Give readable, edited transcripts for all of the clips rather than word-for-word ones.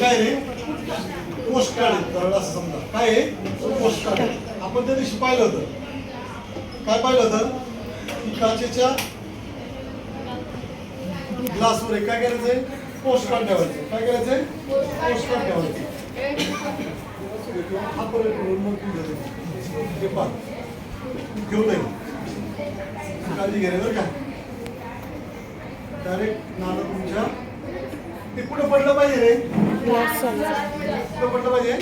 काय रे post card आहे असं समजा काय आहे पोस्ट कार्ड आपण त्या दिवशी पाहिलं होतं काय पाहिलं होतं की काचेच्या ग्लासवर काय करायचंय पोस्ट कार्ड ठेवायचं काय करायचंय पोस्ट कार्ड ठेवायचं हा परत घेऊ नये काळजी घे बरं का डायरेक्ट नाणं तुमच्या ते कुठं पडलं पाहिजे रे कुठं पडलं पाहिजे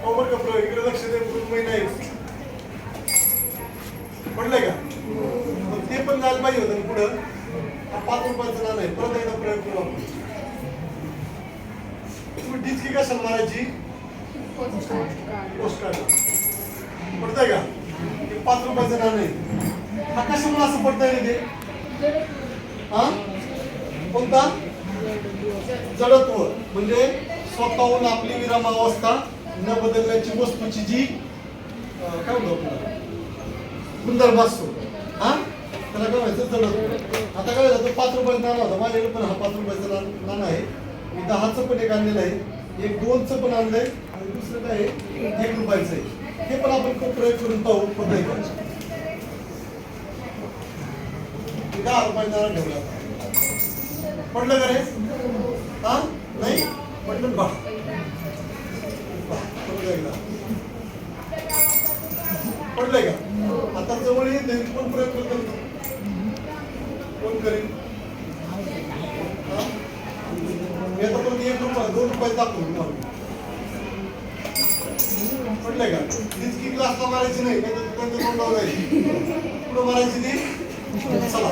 बरं का प्रयोग इकडे लक्ष दे 2 महिने पडलंय का मग ते पण झालं पाहिजे होतं पुढं 5 रुपयाचं नाणं आहे परत एकदा प्रयोग करू आपण तुम्ही डिचकी कशाला मारायची पोस्ट कार्ड पडतंय का ते 5 रुपयाचं नाणं आहे हा कशामुळे असं पडतंय रे ते हा कोणता जडत्व म्हणजे स्वतःहून आपली विरामावस्था न बदलण्याची वस्तूची जी काय म्हणतो गुणधर्म असतो हा त्याला काय व्हायचं जडत्व आता काय झालं 5 रुपयाचं नाणं होतं माझ्याकडे पण हा 5 रुपयाचं नाणं आहे मी 10चं पण एक आणलेलं आहे एक 2चं पण आणलंय आणि दुसरं काय आहे 1 रुपयाचं आहे हे पण आपण प्रयोग करून पाहू पद्धती 10 रुपयाचं नाणं ठेवलं पडलं का रे हा नाही पडलं बा पडलंय का आता जवळ येते कोण प्रयत्न करतो कोण करेल मी आता पण 1 रुपया 2 रुपये दाखवतो पडलंय का डिचकी ग्लासला मारायची नाही दुकानचं तोंडावर जायची पुढं मारायची ती चला